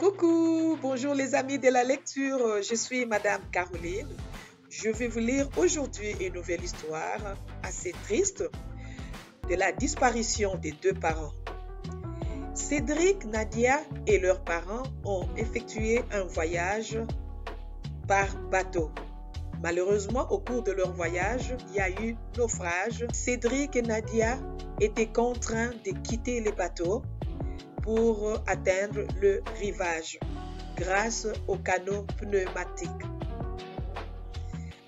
Coucou, bonjour les amis de la lecture, je suis Madame Caroline. Je vais vous lire aujourd'hui une nouvelle histoire assez triste de la disparition des deux parents. Cédric, Nadia et leurs parents ont effectué un voyage par bateau. Malheureusement, au cours de leur voyage, il y a eu naufrage. Cédric et Nadia étaient contraints de quitter le bateau pour atteindre le rivage grâce au canot pneumatique.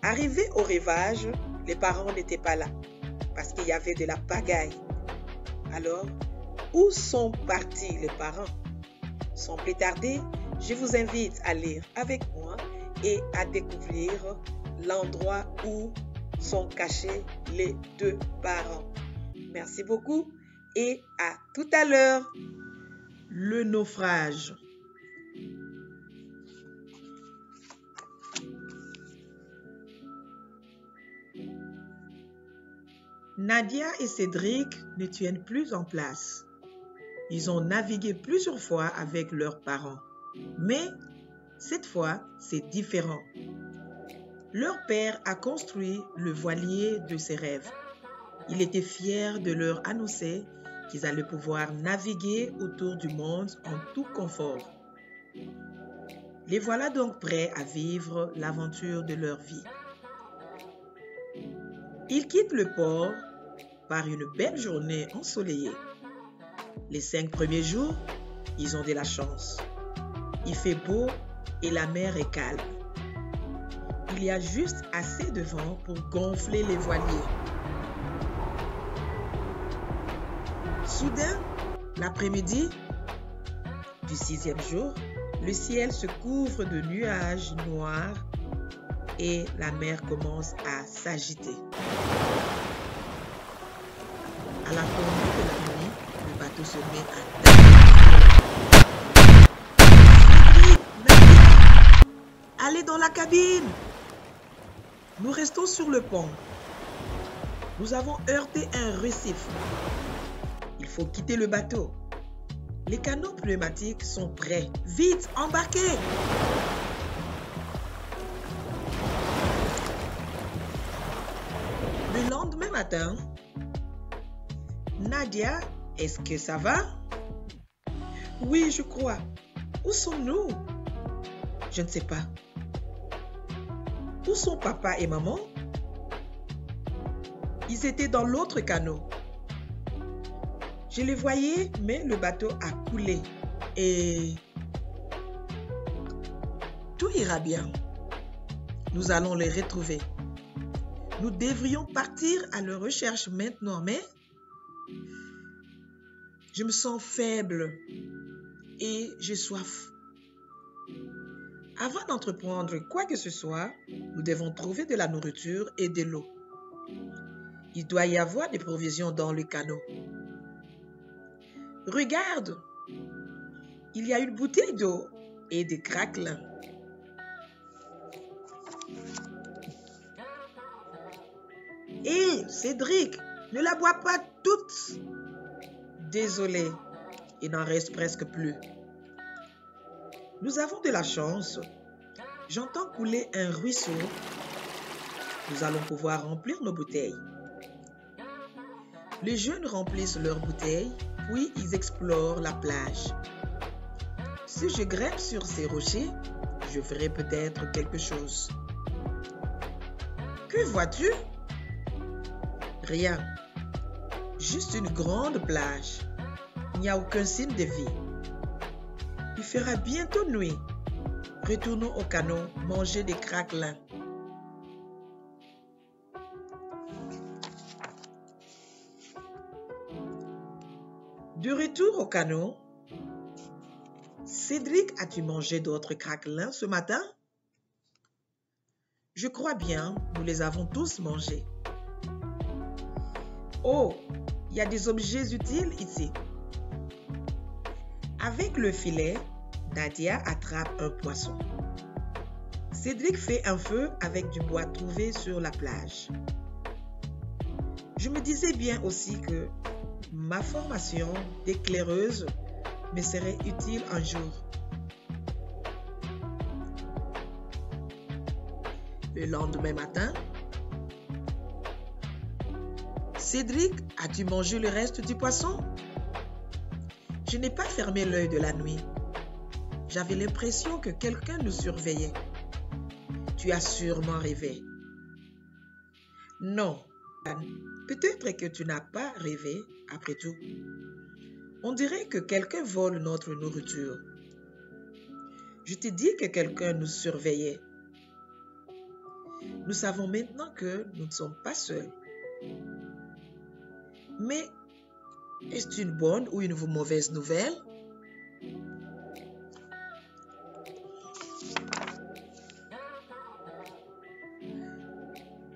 Arrivés au rivage, les parents n'étaient pas là parce qu'il y avait de la pagaille. Alors, où sont partis les parents? Sans plus tarder, je vous invite à lire avec moi et à découvrir l'endroit où sont cachés les deux parents. Merci beaucoup et à tout à l'heure. Le naufrage. Nadia et Cédric ne tiennent plus en place. Ils ont navigué plusieurs fois avec leurs parents. Mais cette fois, c'est différent. Leur père a construit le voilier de ses rêves. Il était fier de leur annoncer qu'ils allaient pouvoir naviguer autour du monde en tout confort. Les voilà donc prêts à vivre l'aventure de leur vie. Ils quittent le port par une belle journée ensoleillée. Les 5 premiers jours, ils ont de la chance. Il fait beau et la mer est calme. Il y a juste assez de vent pour gonfler les voiliers. Soudain, l'après-midi du 6e jour, le ciel se couvre de nuages noirs et la mer commence à s'agiter. À la tombée de la nuit, le bateau se met à naviguer. Nadia, allez dans la cabine. Nous restons sur le pont. Nous avons heurté un récif. Il faut quitter le bateau. Les canots pneumatiques sont prêts. Vite, embarquez! Le lendemain matin, Nadia, est-ce que ça va? Oui, je crois. Où sommes-nous? Je ne sais pas. Où sont papa et maman? Ils étaient dans l'autre canot. Je les voyais, mais le bateau a coulé et tout ira bien. Nous allons les retrouver. Nous devrions partir à leur recherche maintenant, mais je me sens faible et j'ai soif. Avant d'entreprendre quoi que ce soit, nous devons trouver de la nourriture et de l'eau. Il doit y avoir des provisions dans le canot. Regarde, il y a une bouteille d'eau et des craquelins. Hé, Cédric, ne la bois pas toute. Désolé, il n'en reste presque plus. Nous avons de la chance. J'entends couler un ruisseau. Nous allons pouvoir remplir nos bouteilles. Les jeunes remplissent leurs bouteilles, puis ils explorent la plage. Si je grimpe sur ces rochers, je ferai peut-être quelque chose. Que vois-tu? Rien. Juste une grande plage. Il n'y a aucun signe de vie. Il fera bientôt nuit. Retournons au canot, manger des craquelins. De retour au canot, Cédric, as-tu mangé d'autres craquelins ce matin? Je crois bien, nous les avons tous mangés. Oh, il y a des objets utiles ici. Avec le filet, Nadia attrape un poisson. Cédric fait un feu avec du bois trouvé sur la plage. Je me disais bien aussi que ma formation d'éclaireuse me serait utile un jour. Le lendemain matin, Cédric, as-tu mangé le reste du poisson? Je n'ai pas fermé l'œil de la nuit. J'avais l'impression que quelqu'un nous surveillait. Tu as sûrement rêvé. Non, peut-être que tu n'as pas rêvé, après tout. On dirait que quelqu'un vole notre nourriture. Je t'ai dit que quelqu'un nous surveillait. Nous savons maintenant que nous ne sommes pas seuls. Mais est-ce une bonne ou une mauvaise nouvelle?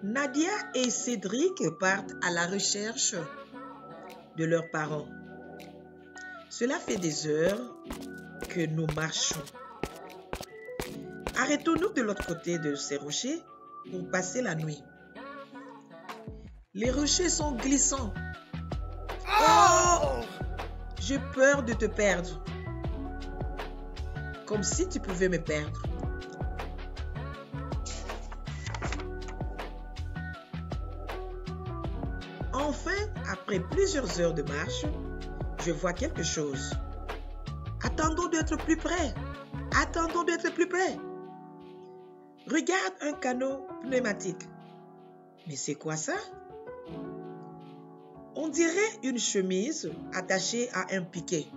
Nadia et Cédric partent à la recherche de leurs parents. Cela fait des heures que nous marchons. Arrêtons-nous de l'autre côté de ces rochers pour passer la nuit. Les rochers sont glissants. Oh! J'ai peur de te perdre. Comme si tu pouvais me perdre. Enfin, après plusieurs heures de marche, je vois quelque chose. Attendons d'être plus près. Attendons d'être plus près. Regarde un canot pneumatique. Mais c'est quoi ça? On dirait une chemise attachée à un piquet.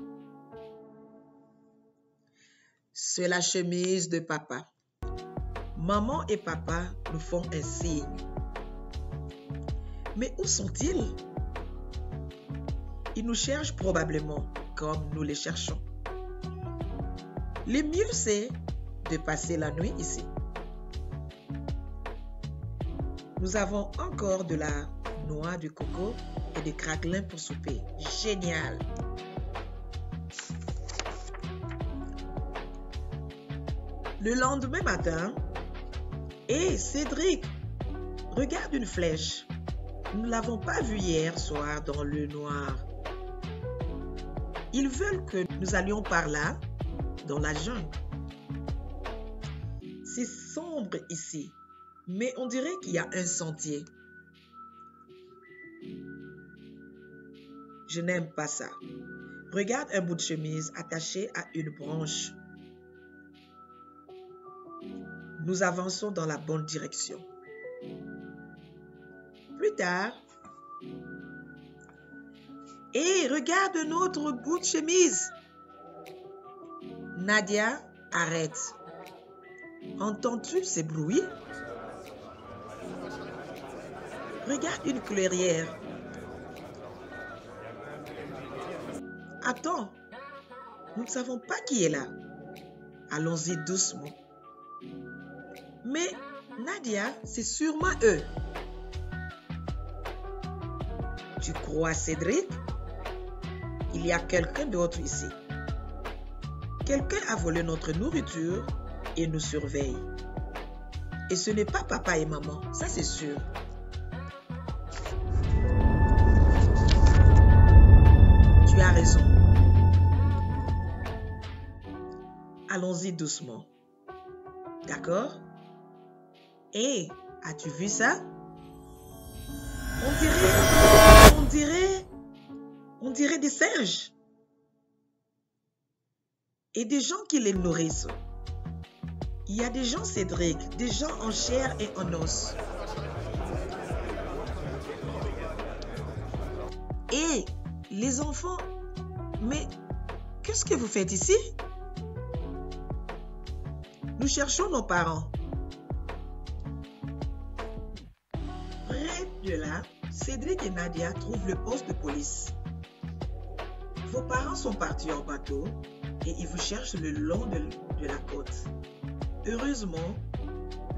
C'est la chemise de papa. Maman et papa nous font un signe. Mais où sont-ils? Ils nous cherchent probablement comme nous les cherchons. Le mieux, c'est de passer la nuit ici. Nous avons encore de la noix de coco et des craquelins pour souper. Génial! Le lendemain matin, hé Cédric, regarde une flèche. Nous ne l'avons pas vue hier soir dans le noir. Ils veulent que nous allions par là, dans la jungle. C'est sombre ici, mais on dirait qu'il y a un sentier. Je n'aime pas ça. Regarde un bout de chemise attaché à une branche. Nous avançons dans la bonne direction. Plus tard, hé, regarde un autre bout de chemise. Nadia, arrête. Entends-tu ces bruits? Regarde une clairière. Attends, nous ne savons pas qui est là. Allons-y doucement. Mais Nadia, c'est sûrement eux. Tu crois, Cédric? Il y a quelqu'un d'autre ici. Quelqu'un a volé notre nourriture et nous surveille. Et ce n'est pas papa et maman, ça c'est sûr. Tu as raison. Allons-y doucement. D'accord? Hé, as-tu vu ça? On dirait des singes. Et des gens qui les nourrissent. Il y a des gens, Cédric, des gens en chair et en os. Et les enfants, mais qu'est-ce que vous faites ici? Nous cherchons nos parents. Près de là, Cédric et Nadia trouvent le poste de police. Vos parents sont partis en bateau et ils vous cherchent le long de la côte. Heureusement,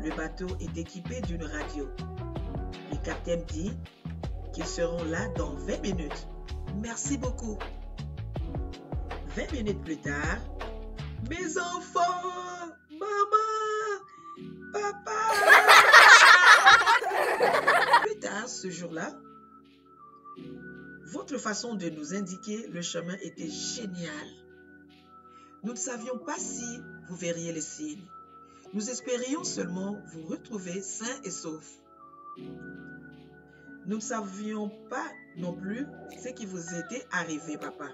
le bateau est équipé d'une radio. Le capitaine dit qu'ils seront là dans 20 minutes. Merci beaucoup. 20 minutes plus tard, mes enfants, maman, papa. Plus tard, ce jour-là, votre façon de nous indiquer le chemin était géniale. Nous ne savions pas si vous verriez les signes. Nous espérions seulement vous retrouver sains et saufs. Nous ne savions pas non plus ce qui vous était arrivé, papa.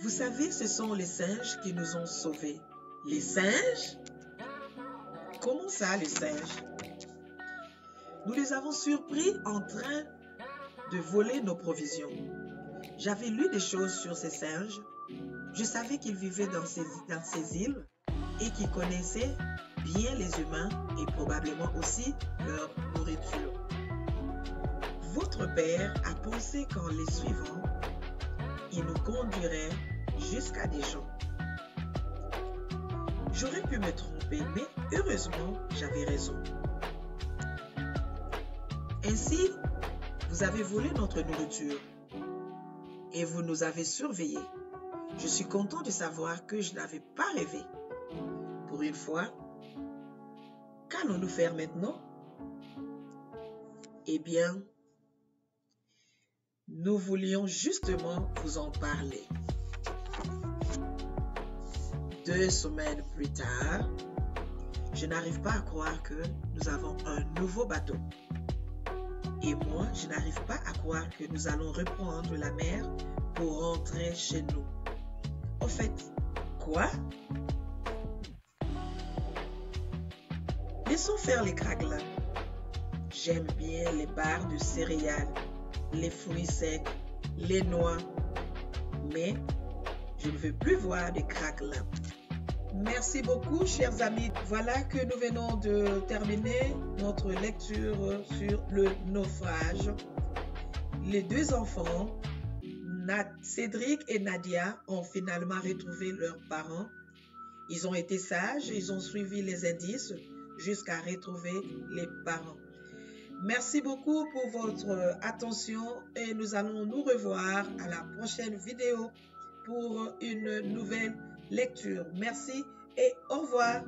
Vous savez, ce sont les singes qui nous ont sauvés. Les singes? Comment ça, les singes? Nous les avons surpris en train de voler nos provisions. J'avais lu des choses sur ces singes. Je savais qu'ils vivaient dans ces îles et qu'ils connaissaient bien les humains et probablement aussi leur nourriture. Votre père a pensé qu'en les suivant, il nous conduirait jusqu'à des gens. J'aurais pu me tromper, mais heureusement, j'avais raison. Ainsi, vous avez volé notre nourriture et vous nous avez surveillés. Je suis content de savoir que je n'avais pas rêvé. Pour une fois, qu'allons-nous faire maintenant? Eh bien, nous voulions justement vous en parler. 2 semaines plus tard, je n'arrive pas à croire que nous avons un nouveau bateau. Et moi, je n'arrive pas à croire que nous allons reprendre la mer pour rentrer chez nous. En fait, quoi? Laissons faire les craquelins. J'aime bien les barres de céréales, les fruits secs, les noix. Mais je ne veux plus voir de craquelins. Merci beaucoup, chers amis. Voilà que nous venons de terminer notre lecture sur le naufrage. Les 2 enfants, Cédric et Nadia, ont finalement retrouvé leurs parents. Ils ont été sages, ils ont suivi les indices jusqu'à retrouver les parents. Merci beaucoup pour votre attention et nous allons nous revoir à la prochaine vidéo pour une nouvelle lecture. Merci et au revoir.